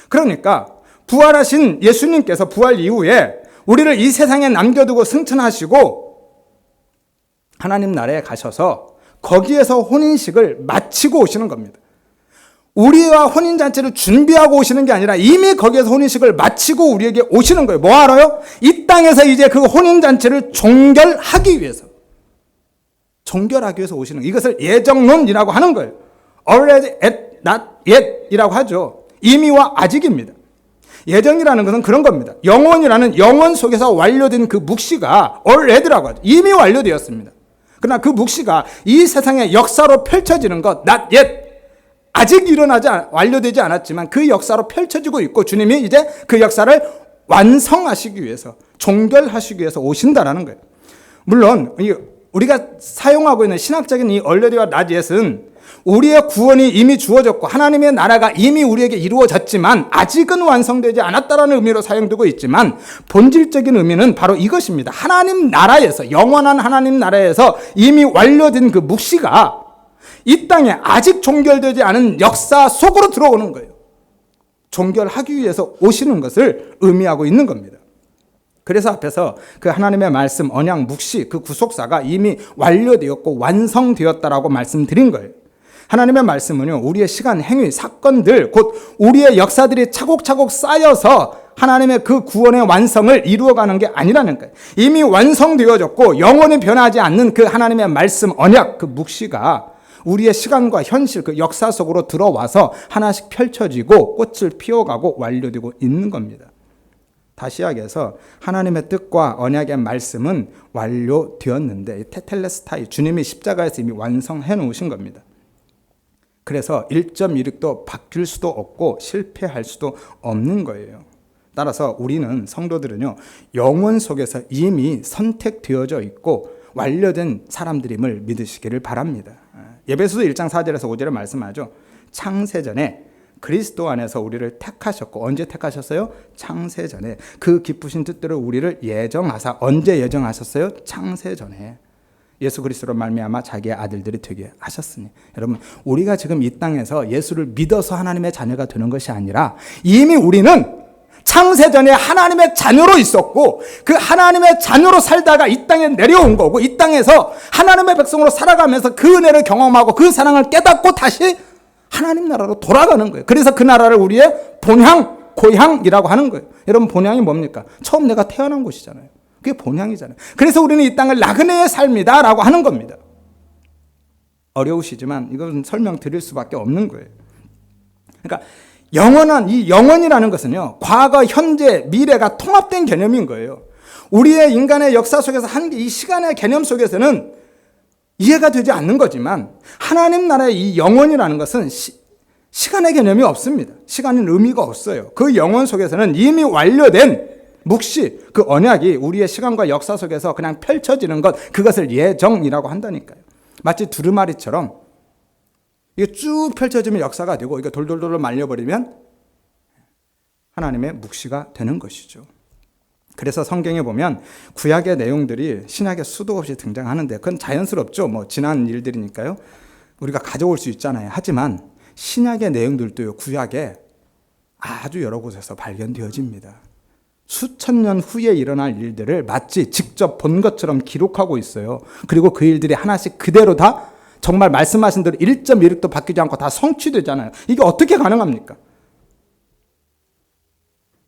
그러니까 부활하신 예수님께서 부활 이후에 우리를 이 세상에 남겨두고 승천하시고 하나님 나라에 가셔서 거기에서 혼인식을 마치고 오시는 겁니다. 우리와 혼인잔치를 준비하고 오시는 게 아니라 이미 거기에서 혼인식을 마치고 우리에게 오시는 거예요. 뭐 하러요? 이 땅에서 이제 그 혼인잔치를 종결하기 위해서. 종결하기 위해서 오시는 거예요. 이것을 예정론이라고 하는 거예요. Already at not yet 이라고 하죠. 이미와 아직입니다. 예정이라는 것은 그런 겁니다. 영원이라는 영원 속에서 완료된 그 묵시가 already라고 하죠. 이미 완료되었습니다. 그러나 그 묵시가 이 세상의 역사로 펼쳐지는 것, not yet, 아직 완료되지 않았지만 그 역사로 펼쳐지고 있고 주님이 이제 그 역사를 완성하시기 위해서, 종결하시기 위해서 오신다라는 거예요. 물론 우리가 사용하고 있는 신학적인 이 already와 not yet은 우리의 구원이 이미 주어졌고 하나님의 나라가 이미 우리에게 이루어졌지만 아직은 완성되지 않았다라는 의미로 사용되고 있지만, 본질적인 의미는 바로 이것입니다. 하나님 나라에서, 영원한 하나님 나라에서 이미 완료된 그 묵시가 이 땅에 아직 종결되지 않은 역사 속으로 들어오는 거예요. 종결하기 위해서 오시는 것을 의미하고 있는 겁니다. 그래서 앞에서 그 하나님의 말씀, 언약, 묵시, 그 구속사가 이미 완료되었고 완성되었다라고 말씀드린 거예요. 하나님의 말씀은요, 우리의 시간, 행위, 사건들, 곧 우리의 역사들이 차곡차곡 쌓여서 하나님의 그 구원의 완성을 이루어가는 게 아니라는 거예요. 이미 완성되어졌고 영원히 변하지 않는 그 하나님의 말씀, 언약, 그 묵시가 우리의 시간과 현실, 그 역사 속으로 들어와서 하나씩 펼쳐지고 꽃을 피워가고 완료되고 있는 겁니다. 다시 이야기해서 하나님의 뜻과 언약의 말씀은 완료되었는데, 테텔레스타이, 주님이 십자가에서 이미 완성해 놓으신 겁니다. 그래서 1.16도 바뀔 수도 없고 실패할 수도 없는 거예요. 따라서 우리는, 성도들은요, 영원 속에서 이미 선택되어져 있고 완료된 사람들임을 믿으시기를 바랍니다. 에베소서 1장 4절에서 5절에 말씀하죠. 창세전에 그리스도 안에서 우리를 택하셨고, 언제 택하셨어요? 창세전에. 그 기쁘신 뜻대로 우리를 예정하사, 언제 예정하셨어요? 창세전에. 예수 그리스도로 말미암아 자기의 아들들이 되게 하셨으니. 여러분, 우리가 지금 이 땅에서 예수를 믿어서 하나님의 자녀가 되는 것이 아니라 이미 우리는 창세전에 하나님의 자녀로 있었고 그 하나님의 자녀로 살다가 이 땅에 내려온 거고 이 땅에서 하나님의 백성으로 살아가면서 그 은혜를 경험하고 그 사랑을 깨닫고 다시 하나님 나라로 돌아가는 거예요. 그래서 그 나라를 우리의 본향, 고향이라고 하는 거예요. 여러분 본향이 뭡니까? 처음 내가 태어난 곳이잖아요. 그게 본향이잖아요. 그래서 우리는 이 땅을 나그네의 삶이다 라고 하는 겁니다. 어려우시지만 이건 설명 드릴 수밖에 없는 거예요. 그러니까 영원한 이 영원이라는 것은요, 과거, 현재, 미래가 통합된 개념인 거예요. 우리의 인간의 역사 속에서 이 시간의 개념 속에서는 이해가 되지 않는 거지만 하나님 나라의 이 영원이라는 것은 시간의 개념이 없습니다. 시간은 의미가 없어요. 그 영원 속에서는 이미 완료된 묵시, 그 언약이 우리의 시간과 역사 속에서 그냥 펼쳐지는 것, 그것을 예정이라고 한다니까요. 마치 두루마리처럼 이게 쭉 펼쳐지면 역사가 되고 이게 돌돌돌 말려버리면 하나님의 묵시가 되는 것이죠. 그래서 성경에 보면 구약의 내용들이 신약에 수도 없이 등장하는데 그건 자연스럽죠. 뭐 지난 일들이니까요. 우리가 가져올 수 있잖아요. 하지만 신약의 내용들도요, 구약에 아주 여러 곳에서 발견되어집니다. 수천 년 후에 일어날 일들을 마치 직접 본 것처럼 기록하고 있어요. 그리고 그 일들이 하나씩 그대로 다 정말 말씀하신 대로 1.16도 바뀌지 않고 다 성취되잖아요. 이게 어떻게 가능합니까?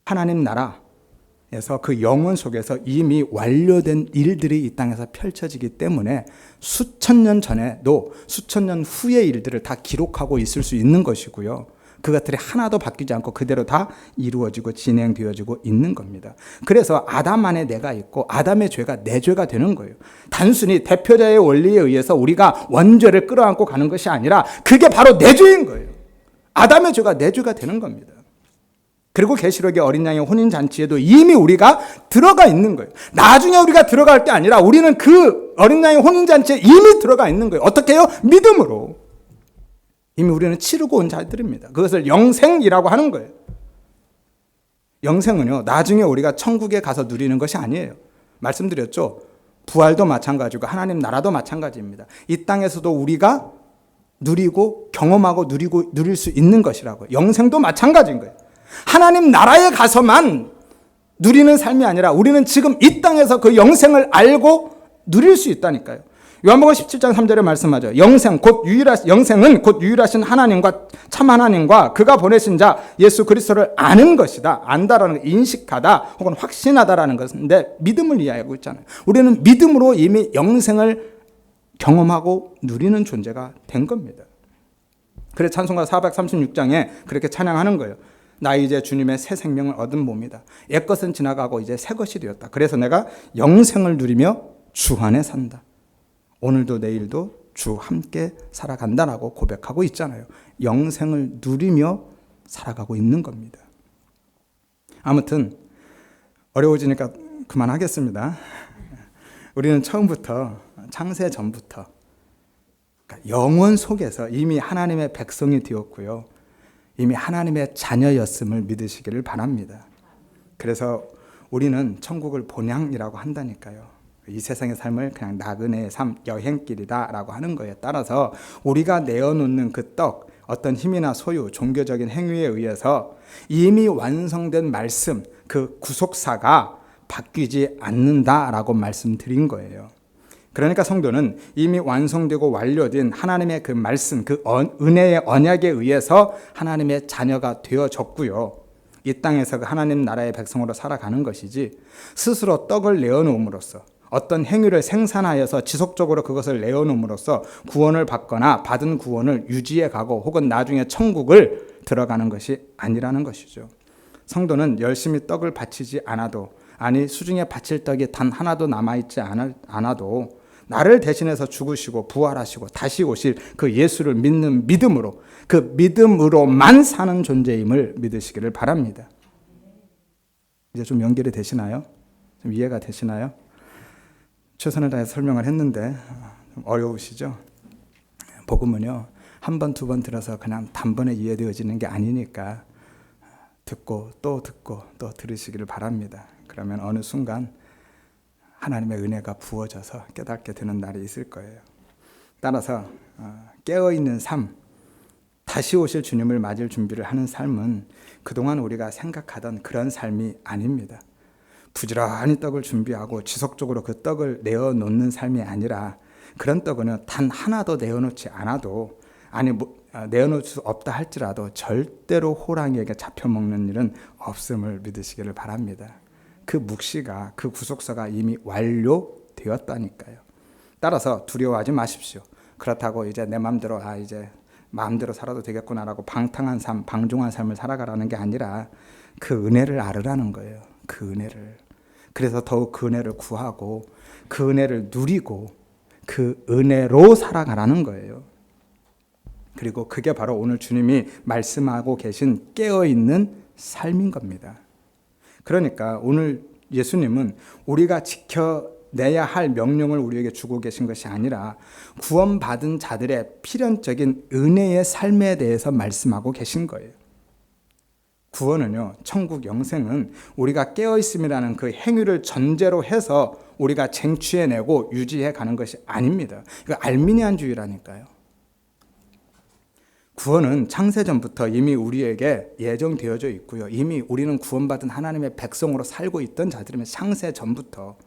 하나님 나라에서 그 영원 속에서 이미 완료된 일들이 이 땅에서 펼쳐지기 때문에 수천 년 전에도 수천 년 후의 일들을 다 기록하고 있을 수 있는 것이고요. 그것들이 하나도 바뀌지 않고 그대로 다 이루어지고 진행되어지고 있는 겁니다. 그래서 아담 안에 내가 있고 아담의 죄가 내 죄가 되는 거예요. 단순히 대표자의 원리에 의해서 우리가 원죄를 끌어안고 가는 것이 아니라 그게 바로 내 죄인 거예요. 아담의 죄가 내 죄가 되는 겁니다. 그리고 계시록의 어린 양의 혼인잔치에도 이미 우리가 들어가 있는 거예요. 나중에 우리가 들어갈 게 아니라 우리는 그 어린 양의 혼인잔치에 이미 들어가 있는 거예요. 어떻게 해요? 믿음으로. 이미 우리는 치르고 온 자들입니다. 그것을 영생이라고 하는 거예요. 영생은요, 나중에 우리가 천국에 가서 누리는 것이 아니에요. 말씀드렸죠? 부활도 마찬가지고 하나님 나라도 마찬가지입니다. 이 땅에서도 우리가 누리고 경험하고 누릴 수 있는 것이라고요. 영생도 마찬가지인 거예요. 하나님 나라에 가서만 누리는 삶이 아니라 우리는 지금 이 땅에서 그 영생을 알고 누릴 수 있다니까요. 요한복음 17장 3절에 말씀하죠. 영생은 곧 유일하신 하나님과 참 하나님과 그가 보내신 자 예수 그리스도를 아는 것이다. 안다라는 거, 인식하다 혹은 확신하다라는 것인데 믿음을 이해하고 있잖아요. 우리는 믿음으로 이미 영생을 경험하고 누리는 존재가 된 겁니다. 그래서 찬송가 436장에 그렇게 찬양하는 거예요. 나 이제 주님의 새 생명을 얻은 몸이다. 옛것은 지나가고 이제 새 것이 되었다. 그래서 내가 영생을 누리며 주 안에 산다. 오늘도 내일도 주 함께 살아간다라고 고백하고 있잖아요. 영생을 누리며 살아가고 있는 겁니다. 아무튼 어려워지니까 그만하겠습니다. 우리는 처음부터 창세 전부터 영원 속에서 이미 하나님의 백성이 되었고요. 이미 하나님의 자녀였음을 믿으시기를 바랍니다. 그래서 우리는 천국을 본향이라고 한다니까요. 이 세상의 삶을 그냥 나그네의 삶, 여행길이다라고 하는 거에 따라서 우리가 내어놓는 그 떡, 어떤 힘이나 소유, 종교적인 행위에 의해서 이미 완성된 말씀, 그 구속사가 바뀌지 않는다라고 말씀드린 거예요. 그러니까 성도는 이미 완성되고 완료된 하나님의 그 말씀, 그 은혜의 언약에 의해서 하나님의 자녀가 되어졌고요. 이 땅에서 그 하나님 나라의 백성으로 살아가는 것이지 스스로 떡을 내어놓음으로써 어떤 행위를 생산하여서 지속적으로 그것을 내어놓음으로써 구원을 받거나 받은 구원을 유지해 가고 혹은 나중에 천국을 들어가는 것이 아니라는 것이죠. 성도는 열심히 떡을 바치지 않아도, 아니 수중에 바칠 떡이 단 하나도 남아있지 않아도 나를 대신해서 죽으시고 부활하시고 다시 오실 그 예수를 믿는 믿음으로, 그 믿음으로만 사는 존재임을 믿으시기를 바랍니다. 이제 좀 연결이 되시나요? 좀 이해가 되시나요? 최선을 다해서 설명을 했는데 좀 어려우시죠? 복음은요, 한 번, 두 번 들어서 그냥 단번에 이해되어지는 게 아니니까 듣고 또 들으시기를 바랍니다. 그러면 어느 순간 하나님의 은혜가 부어져서 깨닫게 되는 날이 있을 거예요. 따라서 깨어있는 삶, 다시 오실 주님을 맞을 준비를 하는 삶은 그동안 우리가 생각하던 그런 삶이 아닙니다. 부지런히 떡을 준비하고 지속적으로 그 떡을 내어놓는 삶이 아니라, 그런 떡은 단 하나도 내어놓지 않아도, 내어놓을 수 없다 할지라도 절대로 호랑이에게 잡혀먹는 일은 없음을 믿으시기를 바랍니다. 그 묵시가, 그 구속사가 이미 완료되었다니까요. 따라서 두려워하지 마십시오. 그렇다고 이제 내 마음대로 이제 마음대로 살아도 되겠구나라고 방탕한 삶, 방종한 삶을 살아가라는 게 아니라 그 은혜를 알으라는 거예요. 그 은혜를. 그래서 더욱 그 은혜를 구하고 그 은혜를 누리고 그 은혜로 살아가라는 거예요. 그리고 그게 바로 오늘 주님이 말씀하고 계신 깨어있는 삶인 겁니다. 그러니까 오늘 예수님은 우리가 지켜내야 할 명령을 우리에게 주고 계신 것이 아니라 구원받은 자들의 필연적인 은혜의 삶에 대해서 말씀하고 계신 거예요. 구원은요, 천국 영생은 우리가 깨어있음이라는 그 행위를 전제로 해서 우리가 쟁취해내고 유지해 가는 것이 아닙니다. 이거 알미니안주의라니까요. 구원은 창세전부터 이미 우리에게 예정되어져 있고요. 이미 우리는 구원받은 하나님의 백성으로 살고 있던 자들이면 창세전부터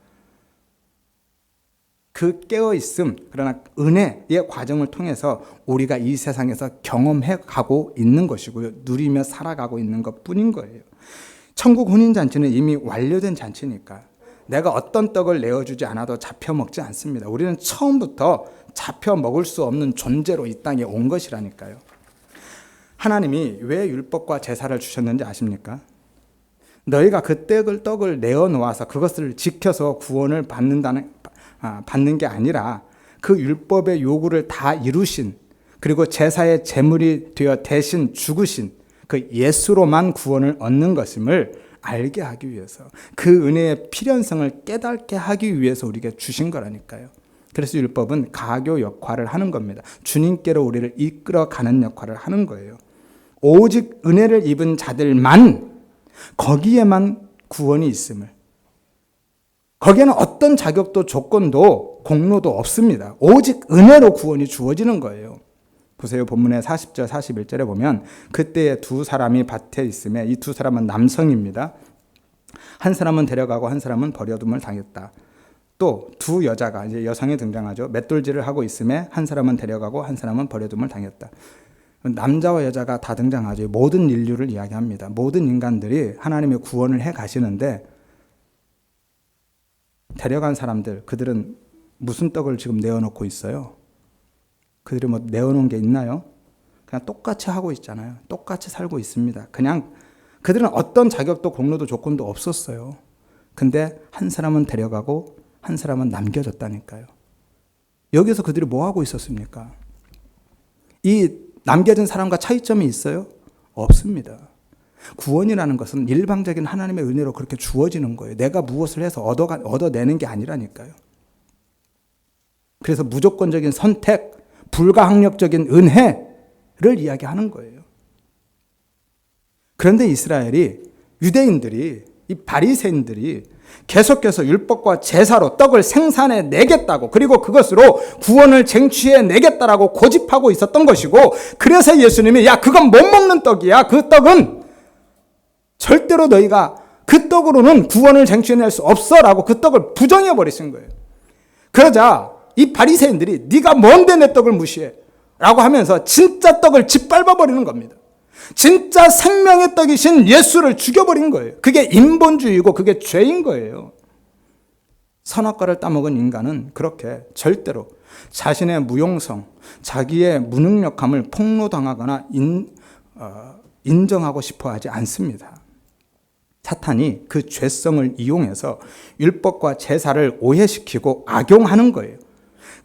그 깨어있음, 그러나 은혜의 과정을 통해서 우리가 이 세상에서 경험해 가고 있는 것이고요. 누리며 살아가고 있는 것뿐인 거예요. 천국 혼인잔치는 이미 완료된 잔치니까 내가 어떤 떡을 내어주지 않아도 잡혀 먹지 않습니다. 우리는 처음부터 잡혀 먹을 수 없는 존재로 이 땅에 온 것이라니까요. 하나님이 왜 율법과 제사를 주셨는지 아십니까? 너희가 그 떡을 내어놓아서 그것을 지켜서 구원을 받는 게 아니라 그 율법의 요구를 다 이루신, 그리고 제사의 제물이 되어 대신 죽으신 그 예수로만 구원을 얻는 것임을 알게 하기 위해서, 그 은혜의 필연성을 깨닫게 하기 위해서 우리에게 주신 거라니까요. 그래서 율법은 가교 역할을 하는 겁니다. 주님께로 우리를 이끌어가는 역할을 하는 거예요. 오직 은혜를 입은 자들만, 거기에만 구원이 있음을, 거기에는 어떤 자격도 조건도 공로도 없습니다. 오직 은혜로 구원이 주어지는 거예요. 보세요. 본문의 40절 41절에 보면 그때에 두 사람이 밭에 있음에 이 두 사람은 남성입니다. 한 사람은 데려가고 한 사람은 버려둠을 당했다. 또 두 여자가, 이제 여성이 등장하죠. 맷돌질을 하고 있음에 한 사람은 데려가고 한 사람은 버려둠을 당했다. 남자와 여자가 다 등장하죠. 모든 인류를 이야기합니다. 모든 인간들이 하나님의 구원을 해 가시는데 데려간 사람들, 그들은 무슨 떡을 지금 내어놓고 있어요? 그들이 뭐 내어놓은 게 있나요? 그냥 똑같이 하고 있잖아요. 똑같이 살고 있습니다. 그냥 그들은 어떤 자격도 공로도 조건도 없었어요. 근데 한 사람은 데려가고 한 사람은 남겨졌다니까요. 여기서 그들이 뭐 하고 있었습니까? 이 남겨진 사람과 차이점이 있어요? 없습니다. 구원이라는 것은 일방적인 하나님의 은혜로 그렇게 주어지는 거예요. 내가 무엇을 해서 얻어내는 게 아니라니까요. 그래서 무조건적인 선택, 불가항력적인 은혜를 이야기하는 거예요. 그런데 유대인들이, 이 바리새인들이 계속해서 율법과 제사로 떡을 생산해 내겠다고, 그리고 그것으로 구원을 쟁취해 내겠다라고 고집하고 있었던 것이고, 그래서 예수님이 야, 그건 못 먹는 떡이야. 그 떡은 절대로 너희가 그 떡으로는 구원을 쟁취해낼 수 없어라고 그 떡을 부정해 버리신 거예요. 그러자 이 바리새인들이 네가 뭔데 내 떡을 무시해? 라고 하면서 진짜 떡을 짓밟아 버리는 겁니다. 진짜 생명의 떡이신 예수를 죽여버린 거예요. 그게 인본주의고 그게 죄인 거예요. 선악과를 따먹은 인간은 그렇게 절대로 자신의 무용성, 자기의 무능력함을 폭로당하거나 인정하고 싶어 하지 않습니다. 사탄이 그 죄성을 이용해서 율법과 제사를 오해시키고 악용하는 거예요.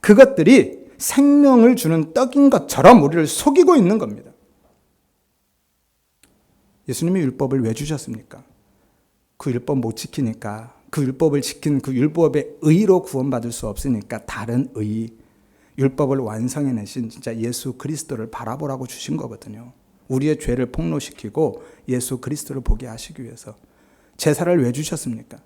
그것들이 생명을 주는 떡인 것처럼 우리를 속이고 있는 겁니다. 예수님이 율법을 왜 주셨습니까? 그 율법 못 지키니까, 그 율법을 지킨 그 율법의 의로 구원받을 수 없으니까 다른 의, 율법을 완성해내신 진짜 예수 그리스도를 바라보라고 주신 거거든요. 우리의 죄를 폭로시키고 예수 그리스도를 보게 하시기 위해서. 제사를 왜 주셨습니까?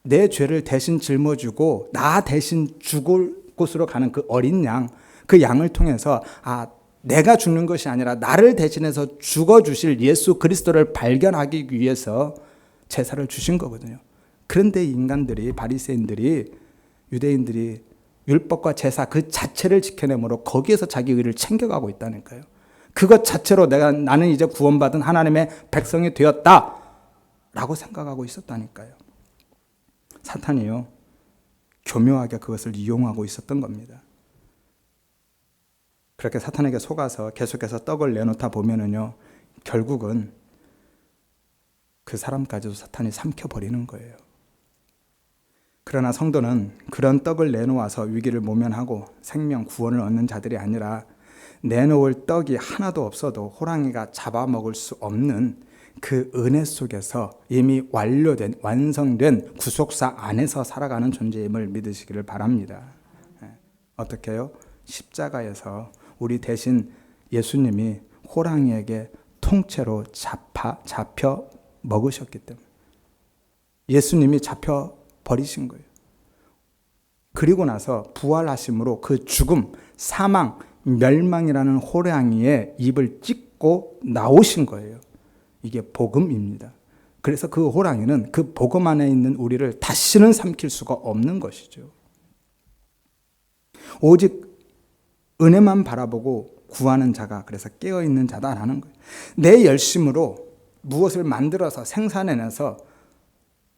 내 죄를 대신 짊어지고 나 대신 죽을 곳으로 가는 그 어린 양, 그 양을 통해서 내가 죽는 것이 아니라 나를 대신해서 죽어주실 예수 그리스도를 발견하기 위해서 제사를 주신 거거든요. 그런데 인간들이, 바리새인들이, 유대인들이 율법과 제사 그 자체를 지켜내므로 거기에서 자기 의를 챙겨가고 있다니까요. 그것 자체로 나는 이제 구원받은 하나님의 백성이 되었다 라고 생각하고 있었다니까요. 사탄이요, 교묘하게 그것을 이용하고 있었던 겁니다. 그렇게 사탄에게 속아서 계속해서 떡을 내놓다 보면은요, 결국은 그 사람까지도 사탄이 삼켜버리는 거예요. 그러나 성도는 그런 떡을 내놓아서 위기를 모면하고 생명 구원을 얻는 자들이 아니라 내놓을 떡이 하나도 없어도 호랑이가 잡아먹을 수 없는 그 은혜 속에서 이미 완료된, 완성된 구속사 안에서 살아가는 존재임을 믿으시기를 바랍니다. 어떻게 해요? 십자가에서 우리 대신 예수님이 호랑이에게 통째로 잡혀 먹으셨기 때문에 예수님이 잡혀 버리신 거예요. 그리고 나서 부활하심으로 그 죽음, 사망, 멸망이라는 호랑이의 입을 찢고 나오신 거예요. 이게 복음입니다. 그래서 그 호랑이는 그 복음 안에 있는 우리를 다시는 삼킬 수가 없는 것이죠. 오직 은혜만 바라보고 구하는 자가 그래서 깨어있는 자다라는 거예요. 내 열심으로 무엇을 만들어서 생산해내서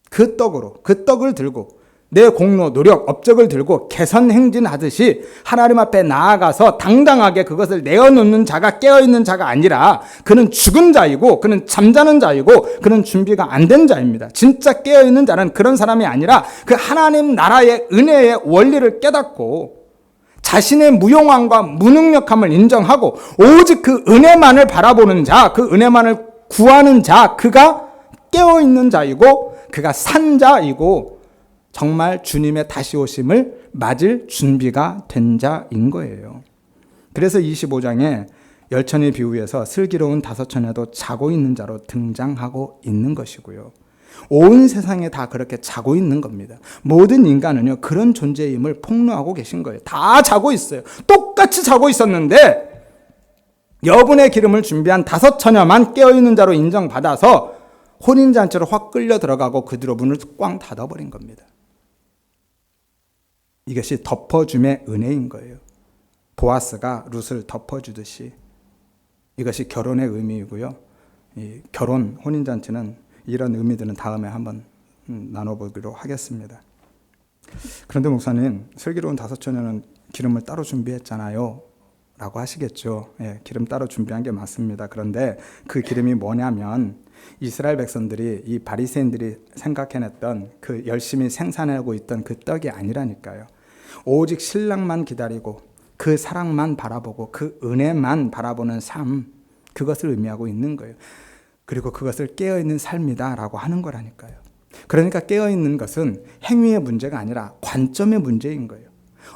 그 떡을 들고 내 공로, 노력, 업적을 들고 개선행진하듯이 하나님 앞에 나아가서 당당하게 그것을 내어놓는 자가 깨어있는 자가 아니라 그는 죽은 자이고 그는 잠자는 자이고 그는 준비가 안 된 자입니다. 진짜 깨어있는 자는 그런 사람이 아니라 그 하나님 나라의 은혜의 원리를 깨닫고 자신의 무용함과 무능력함을 인정하고 오직 그 은혜만을 바라보는 자, 그 은혜만을 구하는 자, 그가 깨어있는 자이고 그가 산 자이고 정말 주님의 다시 오심을 맞을 준비가 된 자인 거예요. 그래서 25장에 열천의 비유에서 슬기로운 다섯 처녀도 자고 있는 자로 등장하고 있는 것이고요. 온 세상에 다 그렇게 자고 있는 겁니다. 모든 인간은요, 그런 존재임을 폭로하고 계신 거예요. 다 자고 있어요. 똑같이 자고 있었는데 여분의 기름을 준비한 다섯 처녀만 깨어있는 자로 인정받아서 혼인잔치로 확 끌려 들어가고 그 뒤로 문을 꽝 닫아버린 겁니다. 이것이 덮어줌의 은혜인 거예요. 보아스가 룻을 덮어주듯이 이것이 결혼의 의미이고요. 이 결혼, 혼인잔치는 이런 의미들은 다음에 한번 나눠보기로 하겠습니다. 그런데 목사님, 슬기로운 다섯 처녀는 기름을 따로 준비했잖아요 라고 하시겠죠. 예, 기름 따로 준비한 게 맞습니다. 그런데 그 기름이 뭐냐면 이스라엘 백성들이, 이 바리새인들이 생각해냈던 그 열심히 생산하고 있던 그 떡이 아니라니까요. 오직 신랑만 기다리고 그 사랑만 바라보고 그 은혜만 바라보는 삶, 그것을 의미하고 있는 거예요. 그리고 그것을 깨어있는 삶이다라고 하는 거라니까요. 그러니까 깨어있는 것은 행위의 문제가 아니라 관점의 문제인 거예요.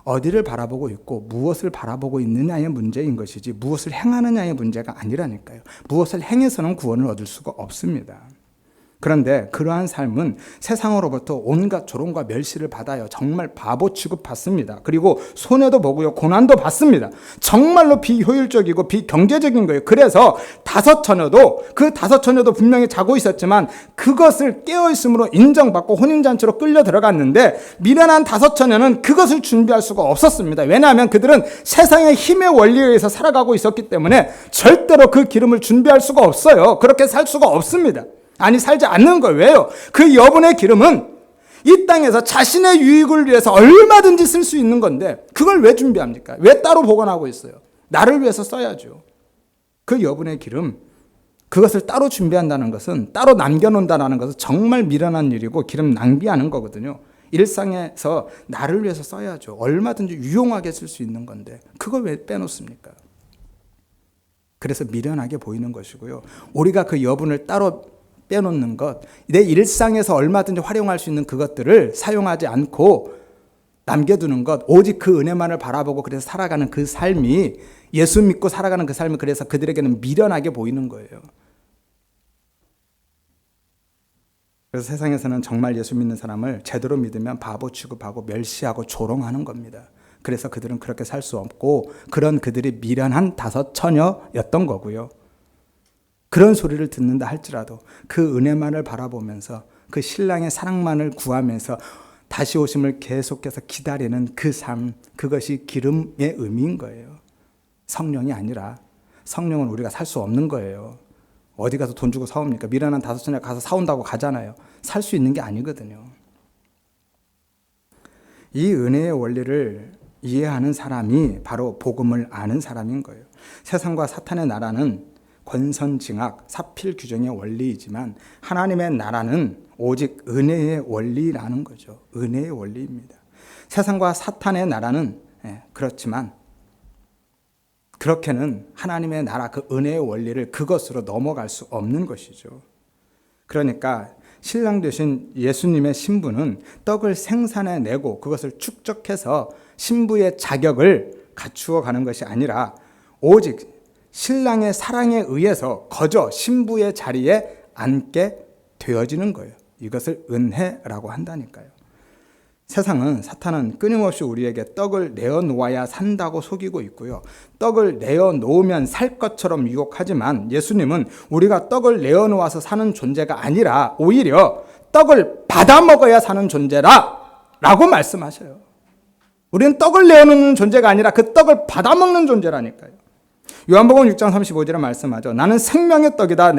어디를 바라보고 있고 무엇을 바라보고 있느냐의 문제인 것이지 무엇을 행하느냐의 문제가 아니라니까요. 무엇을 행해서는 구원을 얻을 수가 없습니다. 그런데 그러한 삶은 세상으로부터 온갖 조롱과 멸시를 받아요. 정말 바보 취급받습니다. 그리고 손해도 보고요, 고난도 받습니다. 정말로 비효율적이고 비경제적인 거예요. 그래서 다섯 처녀도 분명히 자고 있었지만 그것을 깨어있음으로 인정받고 혼인잔치로 끌려 들어갔는데 미련한 다섯 처녀는 그것을 준비할 수가 없었습니다. 왜냐하면 그들은 세상의 힘의 원리에 의해서 살아가고 있었기 때문에 절대로 그 기름을 준비할 수가 없어요. 그렇게 살 수가 없습니다. 아니, 살지 않는 거예요. 왜요? 그 여분의 기름은 이 땅에서 자신의 유익을 위해서 얼마든지 쓸 수 있는 건데 그걸 왜 준비합니까? 왜 따로 보관하고 있어요? 나를 위해서 써야죠. 그 여분의 기름, 그것을 따로 준비한다는 것은, 따로 남겨놓는다는 것은 정말 미련한 일이고 기름 낭비하는 거거든요. 일상에서 나를 위해서 써야죠. 얼마든지 유용하게 쓸 수 있는 건데 그걸 왜 빼놓습니까? 그래서 미련하게 보이는 것이고요. 우리가 그 여분을 따로 빼놓는 것, 내 일상에서 얼마든지 활용할 수 있는 그것들을 사용하지 않고 남겨두는 것, 오직 그 은혜만을 바라보고 그래서 살아가는 그 삶이, 예수 믿고 살아가는 그 삶이 그래서 그들에게는 미련하게 보이는 거예요. 그래서 세상에서는 정말 예수 믿는 사람을 제대로 믿으면 바보 취급하고 멸시하고 조롱하는 겁니다. 그래서 그들은 그렇게 살 수 없고 그런 그들이 미련한 다섯 처녀였던 거고요. 그런 소리를 듣는다 할지라도 그 은혜만을 바라보면서 그 신랑의 사랑만을 구하면서 다시 오심을 계속해서 기다리는 그 삶, 그것이 기름의 의미인 거예요. 성령이 아니라 성령은 우리가 살 수 없는 거예요. 어디 가서 돈 주고 사옵니까? 미련한 다섯 처녀 가서 사온다고 가잖아요. 살 수 있는 게 아니거든요. 이 은혜의 원리를 이해하는 사람이 바로 복음을 아는 사람인 거예요. 세상과 사탄의 나라는 권선징악, 사필 규정의 원리이지만 하나님의 나라는 오직 은혜의 원리라는 거죠. 은혜의 원리입니다. 세상과 사탄의 나라는 그렇지만 그렇게는 하나님의 나라 그 은혜의 원리를 그것으로 넘어갈 수 없는 것이죠. 그러니까 신랑 되신 예수님의 신부는 떡을 생산해내고 그것을 축적해서 신부의 자격을 갖추어 가는 것이 아니라 오직 신랑의 사랑에 의해서 거저 신부의 자리에 앉게 되어지는 거예요. 이것을 은혜라고 한다니까요. 세상은, 사탄은 끊임없이 우리에게 떡을 내어놓아야 산다고 속이고 있고요. 떡을 내어놓으면 살 것처럼 유혹하지만 예수님은 우리가 떡을 내어놓아서 사는 존재가 아니라 오히려 떡을 받아 먹어야 사는 존재라 라고 말씀하셔요. 우리는 떡을 내어놓는 존재가 아니라 그 떡을 받아 먹는 존재라니까요. 요한복음 6장 35절에 말씀하죠. 나는 생명의 떡이다.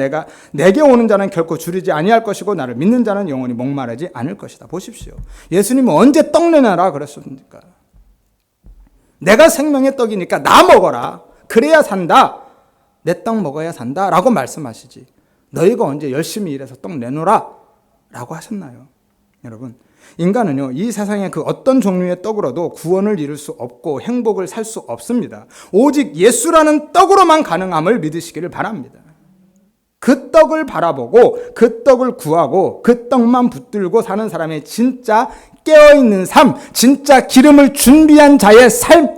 내게 오는 자는 결코 줄이지 아니할 것이고 나를 믿는 자는 영원히 목마르지 않을 것이다. 보십시오. 예수님은 언제 떡 내놔라 그랬습니까? 내가 생명의 떡이니까 나 먹어라. 그래야 산다. 내 떡 먹어야 산다 라고 말씀하시지. 너희가 언제 열심히 일해서 떡 내놓으라 라고 하셨나요? 여러분, 인간은요, 이 세상의 그 어떤 종류의 떡으로도 구원을 이룰 수 없고 행복을 살 수 없습니다. 오직 예수라는 떡으로만 가능함을 믿으시기를 바랍니다. 그 떡을 바라보고 그 떡을 구하고 그 떡만 붙들고 사는 사람의 진짜 깨어있는 삶, 진짜 기름을 준비한 자의 삶,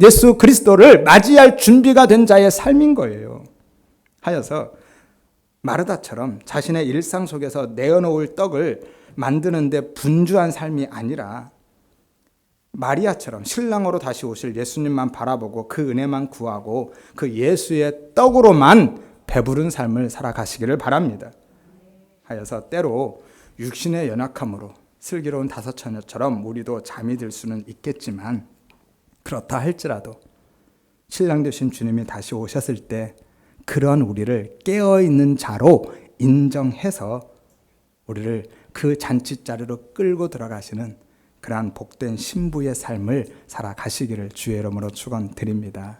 예수 그리스도를 맞이할 준비가 된 자의 삶인 거예요. 하여서 마르다처럼 자신의 일상 속에서 내어놓을 떡을 만드는데 분주한 삶이 아니라 마리아처럼 신랑으로 다시 오실 예수님만 바라보고 그 은혜만 구하고 그 예수의 떡으로만 배부른 삶을 살아가시기를 바랍니다. 하여서 때로 육신의 연약함으로 슬기로운 다섯 처녀처럼 우리도 잠이 들 수는 있겠지만 그렇다 할지라도 신랑 되신 주님이 다시 오셨을 때 그런 우리를 깨어있는 자로 인정해서 우리를 그 잔치자리로 끌고 들어가시는 그러한 복된 신부의 삶을 살아가시기를 주의 이름으로 축원드립니다.